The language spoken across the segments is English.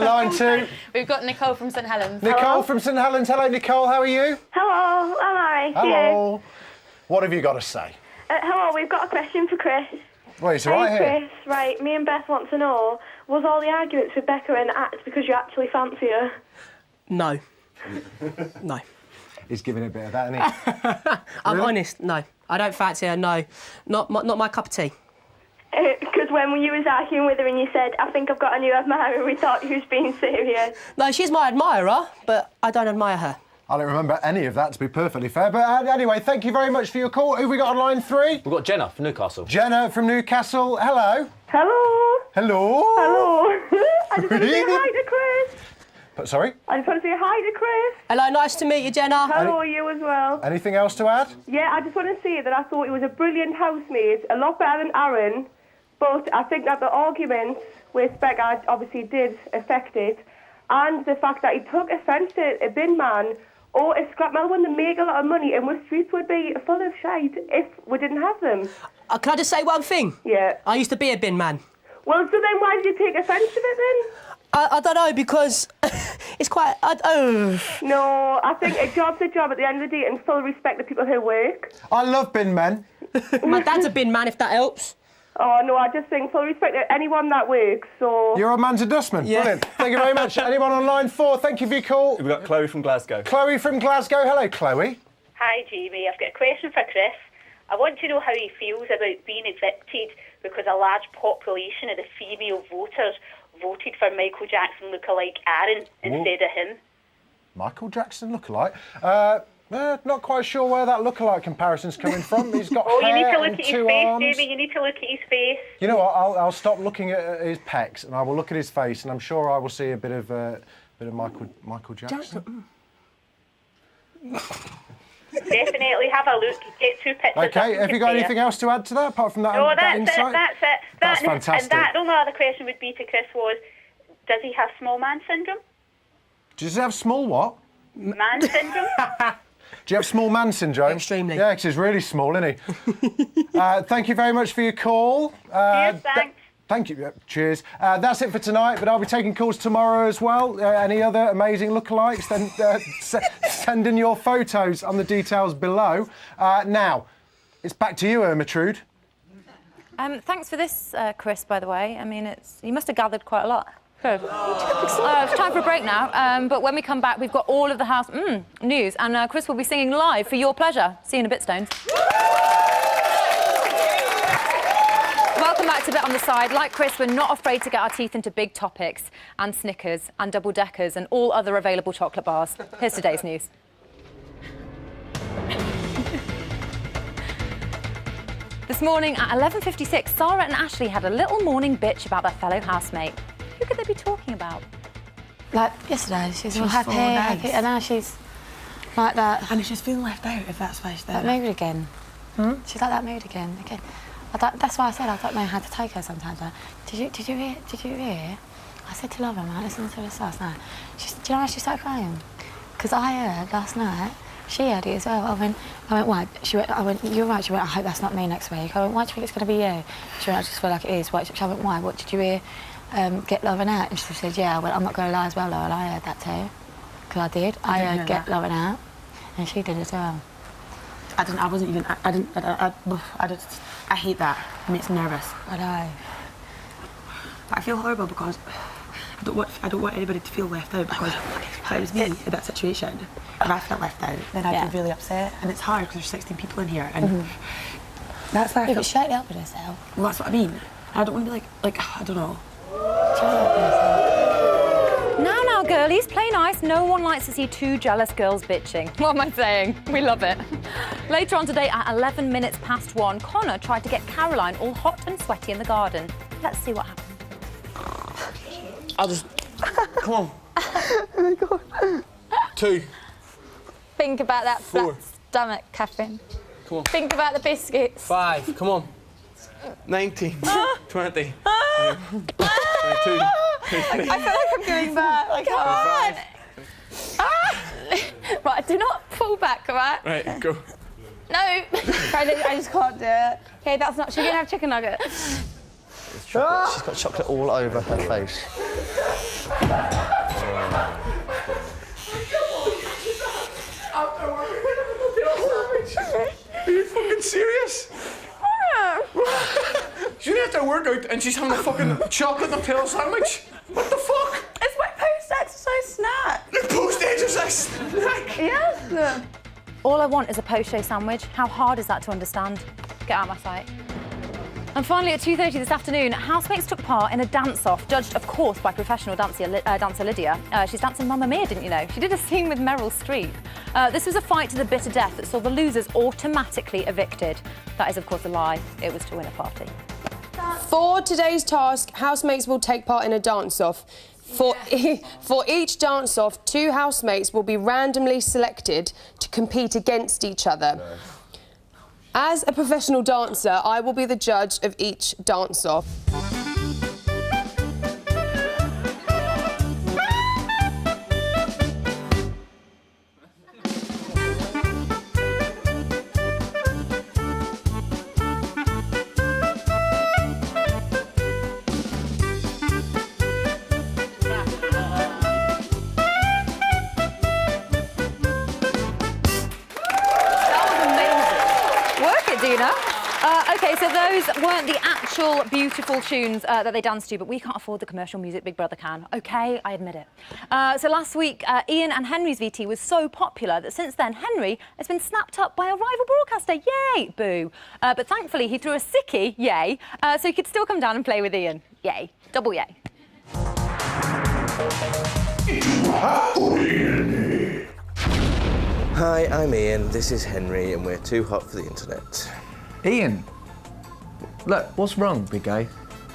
line 2. We've got Nicole from St Helens. Nicole from St Helens. Hello, Nicole. How are you? Hello, I'm alright. Hello. What have you got to say? Hello, we've got a question for Chris. Well, it's right here. Chris, right, me and Beth want to know, was all the arguments with Becca an act because you actually fancy her? No. No. He's giving it a bit of that, isn't he? I'm honest, no. I don't fancy her, no. Not my cup of tea. Because when you was arguing with her and you said, I think I've got a new admirer, we thought you was being serious. No, she's my admirer, but I don't admire her. I don't remember any of that, to be perfectly fair. But anyway, thank you very much for your call. Who have we got on line 3? We've got Jenna from Newcastle. Jenna from Newcastle. Hello. Hello. Hello. Hello. I just want to say hi to Chris. Sorry? I just want to say hi to Chris. Hello, nice to meet you, Jenna. Hello, you as well. Anything else to add? Yeah, I just want to say that I thought he was a brilliant housemate, a lot better than Aaron, but I think that the arguments with Becca obviously did affect it, and the fact that he took offence to a bin man or a scrap metal when they make a lot of money, and our streets would be full of shite if we didn't have them. Can I just say one thing? Yeah. I used to be a bin man. Well, so then why did you take offence to it then? I don't know, because it's quite... No, I think a job's a job at the end of the day, and full respect to people who work. I love bin men. My dad's a bin man, if that helps. Oh, no, I just think full respect to anyone that works, so... Your old man's a dustman. Yeah. Brilliant. Thank you very much. Anyone on line 4, thank you for your call. We've got Chloe from Glasgow. Chloe from Glasgow. Hello, Chloe. Hi, Jamie. I've got a question for Chris. I want to know how he feels about being evicted because a large population of the female voters voted for Michael Jackson lookalike Aaron instead of him. Michael Jackson lookalike? Not quite sure where that lookalike comparison's coming from. He's got you need hair to look and at his 2 face, arms. Jamie. You need to look at his face. You know what? I'll stop looking at his pecs and I will look at his face, and I'm sure I will see a bit of Michael Jackson. Definitely have a look. Get 2 pictures. Okay. Have you got anything else to add to that apart from that? No, that that's insight? it. That's it. That's fantastic. And the only other question would be to Chris was, does he have small man syndrome? Does he have small what? Man syndrome? Do you have small man syndrome? Extremely. Yeah, because he's really small, isn't he? Thank you very much for your call. Cheers, thanks. Thank you. Cheers. That's it for tonight, but I'll be taking calls tomorrow as well. Any other amazing lookalikes, then send in your photos on the details below. Now, it's back to you, Ermtrude. Thanks for this, Chris, by the way. I mean, you must have gathered quite a lot. Good. It's time for a break now, but when we come back, we've got all of the house news, and Chris will be singing live for your pleasure. See you in a bit, Stones. Welcome back to Bit on the Side. Like Chris, we're not afraid to get our teeth into big topics, and Snickers, and double-deckers, and all other available chocolate bars. Here's today's news. This morning at 11:56, Sarah and Ashley had a little morning bitch about their fellow housemate. Who could they be talking about? Like yesterday, she's all happy, and now she's like that. And she's feeling left out, if that's why she's there. That mood again. She's like that mood again. Okay. That's why I said I don't know how to take her sometimes. Like, did you hear? I said to Lauren, I listened to this last night. Do you know why she started crying? Because I heard last night, she heard it as well. I went, why? I went, you're right. She went, I hope that's not me next week. I went, why do you think it's going to be you? She went, I just feel like it is. She went, why? What did you hear? Get Lauren out? And she said, yeah. I went, I'm not going to lie as well, Lauren. I heard that too. Because I did. I heard get Lauren out. And she did as well. I hate that. It makes me nervous. I know. But I feel horrible because I don't want anybody to feel left out, because if it was me in that situation, if I felt left out, then I'd be really upset. And it's hard because there's 16 people in here, and that's why I feel... but she ain't helping herself. Well, that's what I mean. I don't want to be like, I don't know. Now, girlies, play nice. No one likes to see 2 jealous girls bitching. What am I saying? We love it. Later on today, at 11 minutes past 1, Connor tried to get Caroline all hot and sweaty in the garden. Let's see what happened. I'll just... Come on. Oh my God. 2. Think about that 4. flat stomach, Catherine. Come on. Think about the biscuits. 5. Come on. 19. 20. 22. I feel like I'm going back. Like, come on. Right, do not pull back, all right? Right, go. No. I just can't do it. Okay, that's not... She's going to have chicken nuggets. She's got chocolate all over her face. and she's having a fucking chocolate and a pill sandwich. What the fuck? It's my post-exercise snack. Your post-exercise snack? Yes. All I want is a post-show sandwich. How hard is that to understand? Get out of my sight. And finally, at 2:30 this afternoon, housemates took part in a dance-off, judged, of course, by professional dancer Lydia. She's dancing Mamma Mia, didn't you know? She did a scene with Meryl Streep. This was a fight to the bitter death that saw the losers automatically evicted. That is, of course, a lie. It was to win a party. For today's task, housemates will take part in a dance-off. For each dance-off, 2 housemates will be randomly selected to compete against each other. As a professional dancer, I will be the judge of each dance-off. OK, so those weren't the actual beautiful tunes that they danced to, but we can't afford the commercial music Big Brother can. OK, I admit it. So last week, Ian and Henry's VT was so popular that since then, Henry has been snapped up by a rival broadcaster. Yay! Boo. But thankfully, he threw a sickie, yay, so he could still come down and play with Ian. Yay. Double yay. Hi, I'm Ian, this is Henry, and we're too hot for the internet. Ian, look, what's wrong, big guy?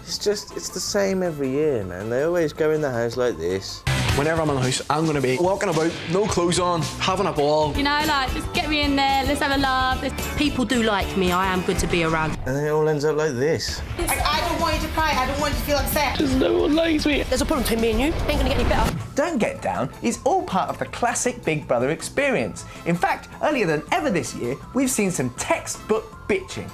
It's the same every year, man. They always go in the house like this. Whenever I'm in the house, I'm going to be walking about, no clothes on, having a ball. You know, like, just get me in there, let's have a laugh. People do like me, I am good to be around. And then it all ends up like this. I don't want you to cry, I don't want you to feel upset. Just no one likes me. There's a problem between me and you, ain't gonna get any better. Don't get down is all part of the classic Big Brother experience. In fact, earlier than ever this year, we've seen some textbook bitching,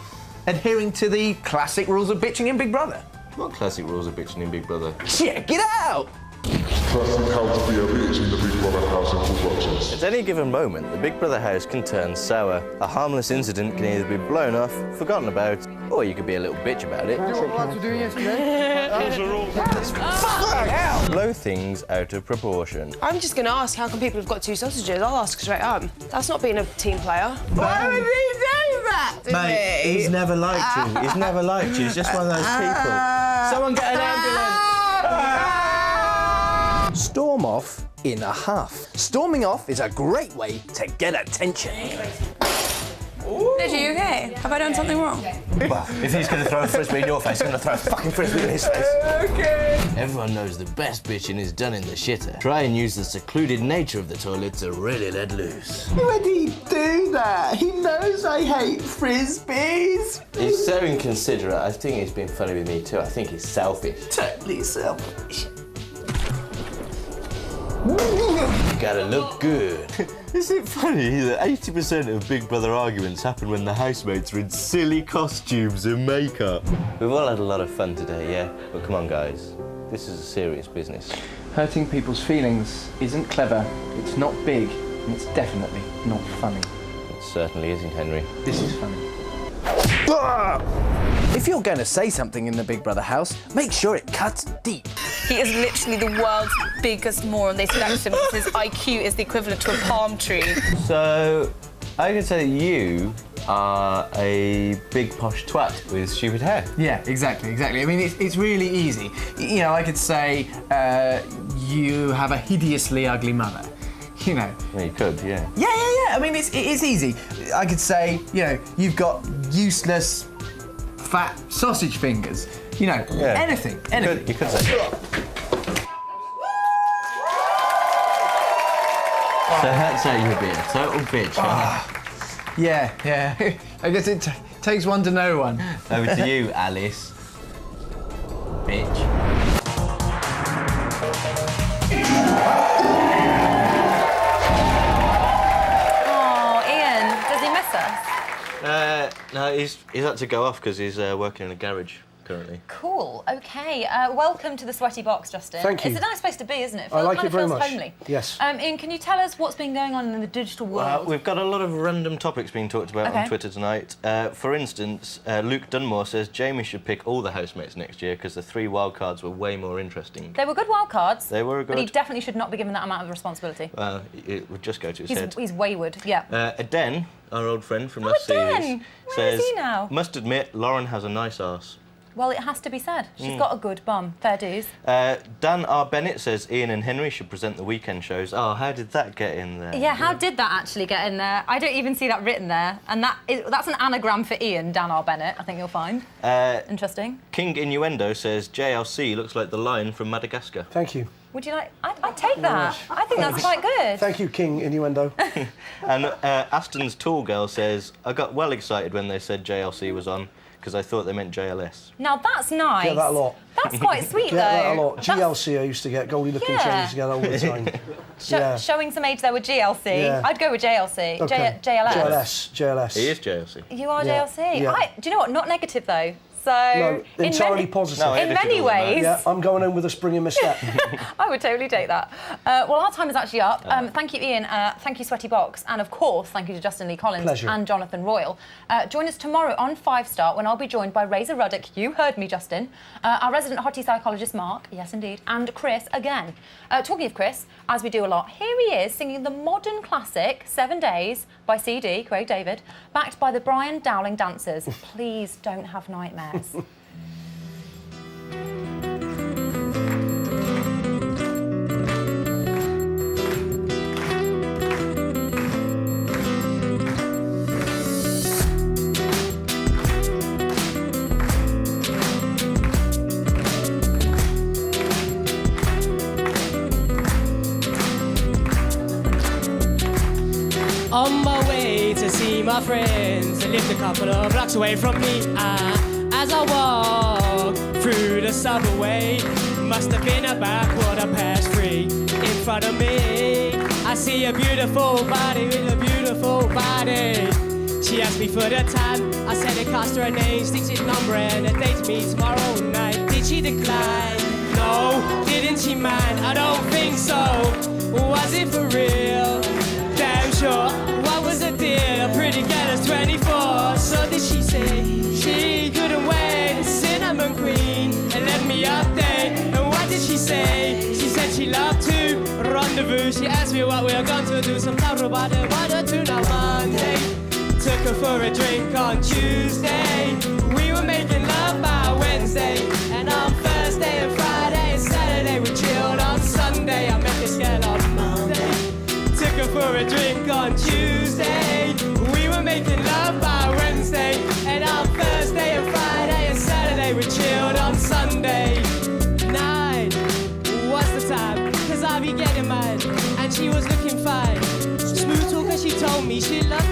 adhering to the classic rules of bitching in Big Brother. What classic rules of bitching in Big Brother? Check it out! Classic how to be a bitch in the Big Brother house and productions. At any given moment, the Big Brother house can turn sour. A harmless incident can either be blown off, forgotten about, or you could be a little bitch about it. What lads were doing yesterday? Blow things out of proportion. I'm just going to ask, how come people have got 2 sausages? I'll ask straight up. That's not being a team player. Why would he do that to Mate, me? he's never liked you. He's never liked you. He's just one of those people. Someone get an ambulance. Storm off in a huff. Storming off is a great way to get attention. Are you okay? Have I done something wrong? Well, if he's going to throw a frisbee in your face, I'm going to throw a fucking frisbee in his face. Okay. Everyone knows the best bitching is done in the shitter. Try and use the secluded nature of the toilet to really let loose. Why did he do that? He knows I hate frisbees. He's so inconsiderate. I think he's been funny with me too. I think he's selfish. Totally selfish. You gotta look good. Isn't it funny that 80% of Big Brother arguments happen when the housemates are in silly costumes and makeup? We've all had a lot of fun today, yeah? But come on, guys. This is a serious business. Hurting people's feelings isn't clever, it's not big, and it's definitely not funny. It certainly isn't, Henry. This is funny. If you're going to say something in the Big Brother house, make sure it cuts deep. He is literally the world's biggest moron. They select him because his IQ is the equivalent to a palm tree. So, I can say that you are a big posh twat with stupid hair. Yeah, exactly. I mean, it's really easy. You know, I could say, you have a hideously ugly mother. You know. Well, you could, yeah. Yeah. I mean, it is easy. I could say, you know, you've got useless, fat sausage fingers. You know, anything. You could say. So that's how you'd be a total bitch, huh? Yeah. I guess it takes one to know one. Over to you, Alice. Bitch. Oh, Ian, does he miss us? No, he's had to go off because he's working in a garage. currently. Cool. Okay. Welcome to the sweaty box, Justin. Thank you. It's a nice place to be, isn't it? I like it very feels much. Homely. Yes. Ian, can you tell us what's been going on in the digital world? We've got a lot of random topics being talked about on Twitter tonight. For instance, Luke Dunmore says Jamie should pick all the housemates next year because the 3 wild cards were way more interesting. They were good wild cards. They were good. But he definitely should not be given that amount of responsibility. Well, it would just go to his head. He's wayward, yeah. Aden, our old friend from last series, Where says, is he now? must admit, Lauren has a nice arse. Well, it has to be said. She's got a good bum. Fair dues. Dan R. Bennett says Ian and Henry should present the weekend shows. Oh, how did that get in there? Yeah, how did that actually get in there? I don't even see that written there. And that's an anagram for Ian, Dan R. Bennett, I think you'll find. Interesting. King Innuendo says JLC looks like the lion from Madagascar. Thank you. Would you like... I'd take that. I think that's quite good. Thank you, King Innuendo. And Aston's Tall Girl says, I got well excited when they said JLC was on, because I thought they meant JLS. Now, that's nice. Get that a lot. That's quite sweet, Get that a though. lot. GLC I used to get, Goldie looking changes together all the time. Showing some age there with GLC. Yeah. I'd go with JLC. Okay. JLS. He is JLC. You are Yeah. JLC. Yeah. Do you know what? Not negative, though. So... No, entirely positive. No, in many ways... Yeah, I'm going home with a spring in my step. I would totally take that. Well, our time is actually up. Thank you, Ian. Thank you, Sweaty Box. And, of course, thank you to Justin Lee Collins Pleasure. and Jonathan Royal. Join us tomorrow on 5 Star when I'll be joined by Razor Ruddock. You heard me, Justin. Our resident hottie psychologist, Mark. Yes, indeed. And Chris again. Talking of Chris, as we do a lot, here he is singing the modern classic 7 Days by CD, Craig David, backed by the Brian Dowling Dancers. Please don't have nightmares. On my way to see my friends, they lived a couple of blocks away from me. As I walk through the subway, must have been about 3:15. In front of me, I see a beautiful body with a beautiful body. She asked me for the time, I said it cost her a name, 6-digit number and a date to me tomorrow night. Did she decline? No. Didn't she mind? I don't think so. Was it for real? Damn sure. What was the deal? A pretty girl is 24. So did she say she couldn't wait? Cinnamon queen and let me update. And what did she say? She said she loved to rendezvous. She asked me what we were going to do. Some talk about it. 1 or 2 now Monday. Took her for a drink on Tuesday. We were making love by Wednesday. And on Thursday and Friday and Saturday we chilled. On Sunday I met this girl on Monday. Took her for a drink on Tuesday. We were making love by Wednesday. And on Thursday and Friday and Saturday we chilled. On Sunday 9. What's the time? Cause I be getting mad. And she was looking fine. Smooth talker, she told me she loved